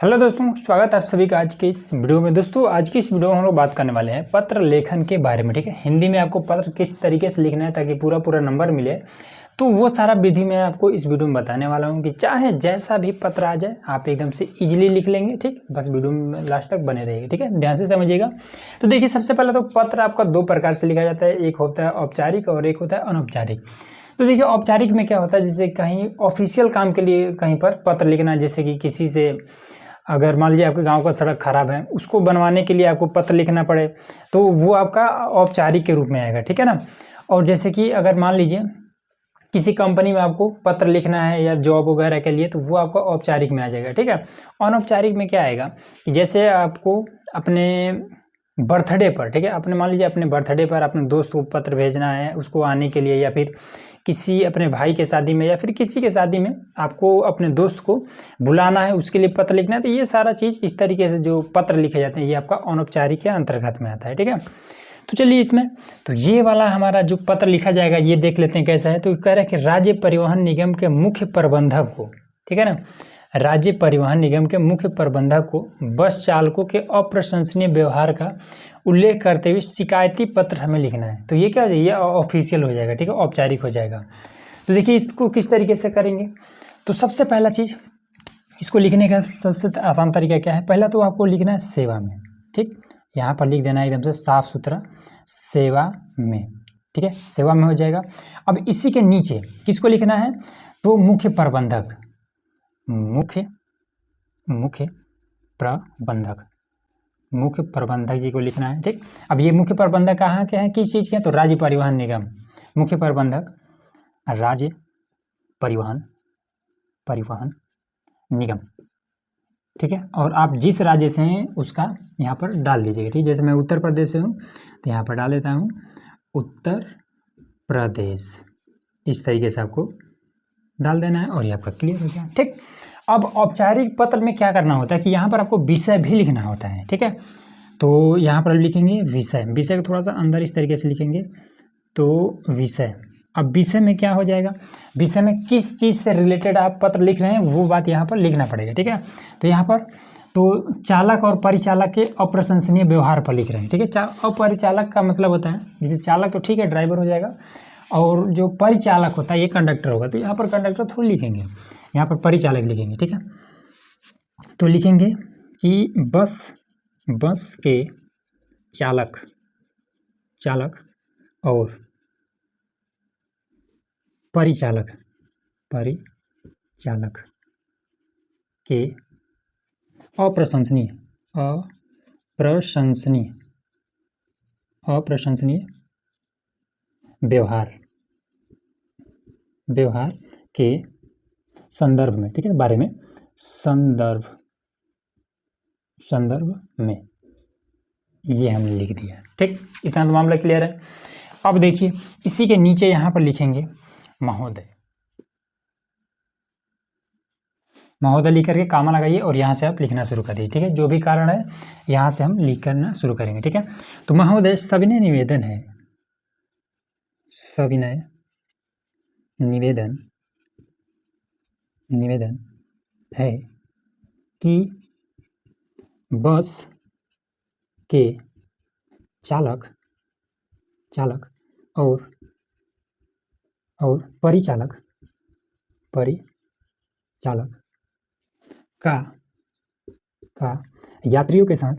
Hello दोस्तों, स्वागत है आप सभी का आज के इस वीडियो में। दोस्तों आज की इस वीडियो में हम लोग बात करने वाले हैं पत्र लेखन के बारे में। ठीक है, हिंदी में आपको पत्र किस तरीके से लिखना है ताकि पूरा नंबर मिले, तो वो सारा विधि मैं आपको इस वीडियो में बताने वाला हूँ कि चाहे जैसा भी पत्र आ जाए आप एकदम से इजीली लिख लेंगे। ठीक, बस वीडियो में लास्ट तक बने रहिए। ठीक है, ध्यान से समझिएगा। तो देखिए, सबसे पहले तो पत्र आपका दो प्रकार से लिखा जाता है, एक होता है औपचारिक और एक होता है अनौपचारिक। तो देखिए, औपचारिक में क्या होता है, जैसे कहीं ऑफिशियल काम के लिए कहीं पर पत्र लिखना, जैसे कि किसी से अगर मान लीजिए आपके गांव का सड़क खराब है, उसको बनवाने के लिए आपको पत्र लिखना पड़े, तो वो आपका औपचारिक के रूप में आएगा। ठीक है ना। और जैसे कि अगर मान लीजिए किसी कंपनी में आपको पत्र लिखना है या जॉब वगैरह के लिए, तो वो आपका औपचारिक में आ जाएगा। ठीक है। अनौपचारिक में क्या आएगा कि जैसे आपको अपने बर्थडे पर, ठीक है, अपने मान लीजिए अपने बर्थडे पर अपने दोस्त को पत्र भेजना है उसको आने के लिए, या फिर किसी अपने भाई के शादी में या फिर किसी के शादी में आपको अपने दोस्त को बुलाना है, उसके लिए पत्र लिखना है, तो ये सारा चीज़ इस तरीके से जो पत्र लिखे जाते हैं ये आपका अनौपचारिक के अंतर्गत में आता है। ठीक है। तो चलिए इसमें तो ये वाला हमारा जो पत्र लिखा जाएगा ये देख लेते हैं कैसा है। तो कह रहा है कि राज्य परिवहन निगम के मुख्य प्रबंधक को, ठीक है ना, राज्य परिवहन निगम के मुख्य प्रबंधक को बस चालकों के अप्रशंसनीय व्यवहार का उल्लेख करते हुए शिकायती पत्र हमें लिखना है। तो ये क्या हो जाएगा, ये ऑफिशियल हो जाएगा। ठीक है, औपचारिक हो जाएगा। तो देखिए इसको किस तरीके से करेंगे। तो सबसे पहला चीज़, इसको लिखने का सबसे आसान तरीका क्या है, पहला तो आपको लिखना है सेवा में। ठीक, यहाँ पर लिख देना है एकदम से साफ सुथरा, सेवा में। ठीक है, सेवा में हो जाएगा। अब इसी के नीचे किसको लिखना है, तो मुख्य प्रबंधक, मुख्य प्रबंधक, मुख्य प्रबंधक जी को लिखना है। ठीक, अब ये मुख्य प्रबंधक कहाँ के हैं, किस चीज़ के हैं, तो राज्य परिवहन निगम, मुख्य प्रबंधक राज्य परिवहन निगम। ठीक है, और आप जिस राज्य से हैं उसका यहाँ पर डाल दीजिएगा। ठीक, जैसे मैं उत्तर प्रदेश से हूँ तो यहाँ पर डाल देता हूँ उत्तर प्रदेश, इस तरीके से आपको डाल देना है और ये आपका क्लियर हो गया। ठीक, अब औपचारिक पत्र में क्या करना होता है कि यहाँ पर आपको विषय भी लिखना होता है। ठीक है, तो यहाँ पर लिखेंगे विषय, विषय को थोड़ा सा अंदर इस तरीके से लिखेंगे, तो विषय। अब विषय में क्या हो जाएगा, विषय में किस चीज़ से रिलेटेड आप पत्र लिख रहे हैं वो बात यहाँ पर लिखना पड़ेगा। ठीक है, तो यहाँ पर तो चालक और परिचालक के अप्रशंसनीय व्यवहार पर लिख रहे हैं। ठीक है, अपरिचालक का मतलब होता है, जैसे चालक तो ठीक है ड्राइवर हो जाएगा, और जो परिचालक होता है ये कंडक्टर होगा, तो यहाँ पर कंडक्टर थोड़ी लिखेंगे, यहाँ पर परिचालक लिखेंगे। ठीक है, तो लिखेंगे कि बस के चालक और परिचालक के अप्रशंसनीय व्यवहार के संदर्भ में, ठीक है, बारे में, संदर्भ में ये हमने लिख दिया। ठीक, इतना तो मामला क्लियर है। अब देखिए इसी के नीचे यहाँ पर लिखेंगे महोदय, महोदय लिख करके कामा लगाइए और यहाँ से आप लिखना शुरू कर दीजिए। ठीक है, जो भी कारण है यहाँ से हम लिख करना शुरू करेंगे। ठीक है, तो महोदय सविनय निवेदन है कि बस के चालक और परिचालक का यात्रियों के साथ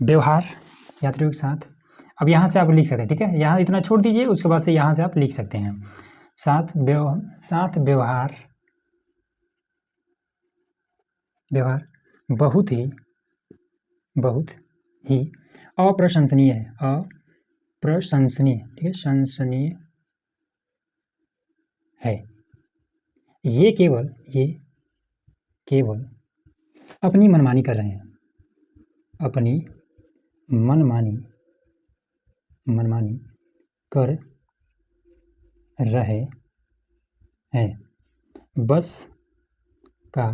व्यवहार, यात्रियों के साथ, अब यहाँ से आप लिख सकते हैं। ठीक है, यहाँ इतना छोड़ दीजिए, उसके बाद से यहाँ से आप लिख सकते हैं साथ व्यवहार बहुत ही अप्रशंसनीय है, ठीक है, शंसनीय है। ये केवल अपनी मनमानी कर रहे हैं, अपनी मनमानी कर रहे हैं। बस का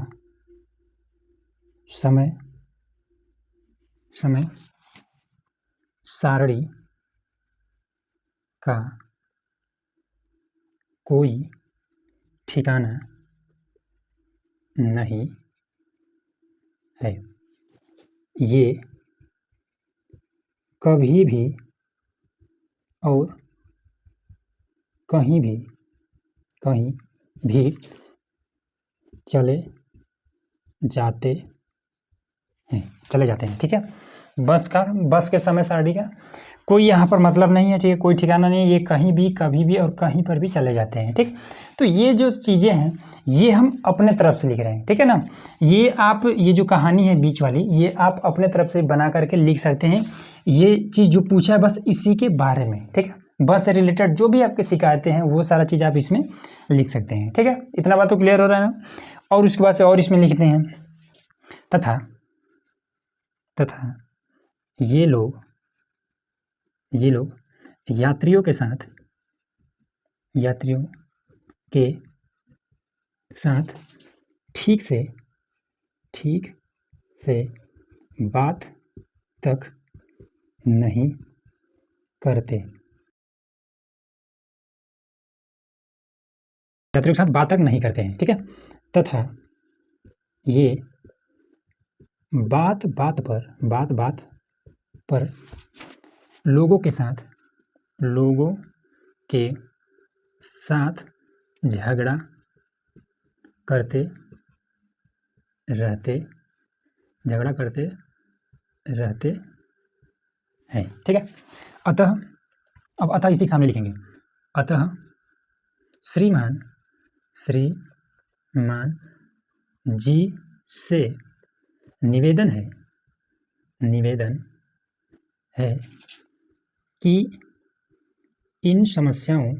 समय सारणी का कोई ठिकाना नहीं है, ये कभी भी और कहीं भी चले जाते हैं, ठीक है। बस के समय सारणी का कोई यहाँ पर मतलब नहीं है, ठीक है, कोई ठिकाना नहीं है, ये कहीं भी, कभी भी और कहीं पर भी चले जाते हैं, ठीक। तो ये जो चीज़ें हैं ये हम अपने तरफ से लिख रहे हैं, ठीक है ना। ये जो कहानी है बीच वाली, ये आप अपने तरफ से बना करके लिख सकते हैं। ये चीज़ जो पूछा है बस इसी के बारे में, ठीक है। बस से रिलेटेड जो भी आपकी शिकायतें हैं वो सारा चीज़ आप इसमें लिख सकते हैं, ठीक है। इतना बात तो क्लियर हो रहा है ना। और उसके बाद से और इसमें लिखते हैं तथा ये लोग यात्रियों के साथ ठीक से बात तक नहीं करते, यात्रियों के साथ बात तक नहीं करते हैं, ठीक है। तथा ये बात पर लोगों के साथ झगड़ा करते रहते हैं, ठीक है। अतः इसी के सामने लिखेंगे, अतः श्रीमान जी से निवेदन है कि इन समस्याओं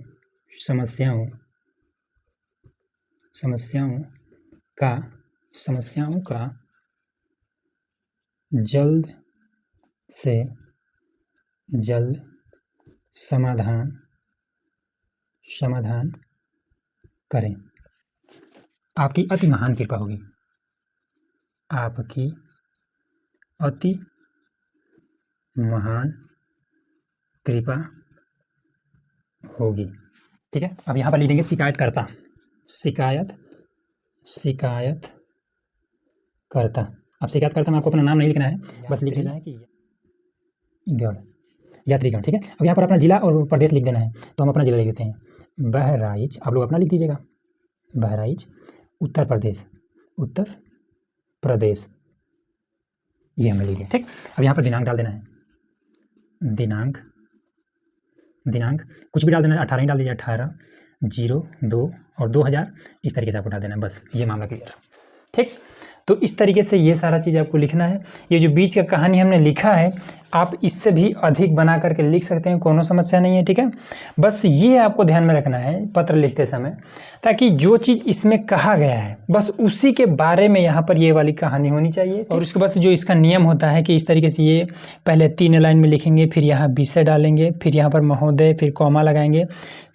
का जल्द से जल्द समाधान करें। आपकी अति महान कृपा होगी, आपकी अति महान कृपा होगी, ठीक है। अब यहाँ पर लिख देंगे शिकायतकर्ता, शिकायतकर्ता। अब शिकायतकर्ता में आपको अपना नाम नहीं लिखना है, बस लिख देना है कि यात्रीगण, ठीक है। अब यहाँ पर अपना जिला और प्रदेश लिख देना है, तो हम अपना जिला लिख देते हैं बहराइच। आप लोग अपना लिख दीजिएगा, बहराइच उत्तर प्रदेश, ये हमने लिख दिया, ठीक। अब यहाँ पर दिनांक डाल देना है, दिनांक कुछ भी डाल देना है, 18 ही डाल दीजिए, 18/02 और 2000 इस तरीके से आपको डाल देना है, बस ये मामला क्लियर, ठीक। तो इस तरीके से ये सारा चीज़ आपको लिखना है। ये जो बीच का कहानी हमने लिखा है आप इससे भी अधिक बना करके लिख सकते हैं, कोनो समस्या नहीं है, ठीक है। बस ये आपको ध्यान में रखना है पत्र लिखते समय, ताकि जो चीज़ इसमें कहा गया है बस उसी के बारे में यहाँ पर ये वाली कहानी होनी चाहिए। और उसके बाद से जो इसका नियम होता है कि इस तरीके से ये पहले 3 लाइन में लिखेंगे, फिर यहाँ विषय डालेंगे, फिर यहाँ पर महोदय, फिर कॉमा लगाएंगे,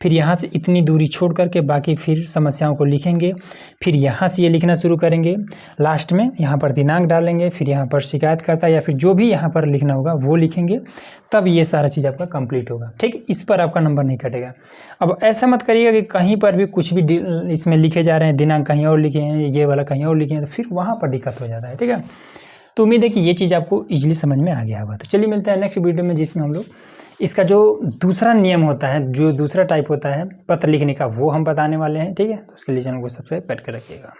फिर यहाँ से इतनी दूरी छोड़ करके बाकी फिर समस्याओं को लिखेंगे, फिर यहाँ से ये लिखना शुरू करेंगे, लास्ट में यहाँ पर दिनांक डालेंगे, फिर यहाँ पर शिकायतकर्ता या फिर जो भी यहाँ पर लिखना होगा वो लिखेंगे, तब ये सारा चीज़ आपका कंप्लीट होगा, ठीक। इस पर आपका नंबर नहीं कटेगा। अब ऐसा मत करिएगा कि कहीं पर भी कुछ भी इसमें लिखे जा रहे हैं, दिनांक कहीं और लिखे हैं, ये वाला कहीं और लिखे हैं, तो फिर वहाँ पर दिक्कत हो जाता है, ठीक है। तो उम्मीद है कि ये चीज़ आपको ईजिली समझ में आ गया होगा। तो चलिए मिलते हैं नेक्स्ट वीडियो में, जिसमें हम लोग इसका जो दूसरा नियम होता है, जो दूसरा टाइप होता है पत्र लिखने का, वो हम बताने वाले हैं, ठीक है। तो उसके लिए चैनल को सब्सक्राइब करके रखिएगा।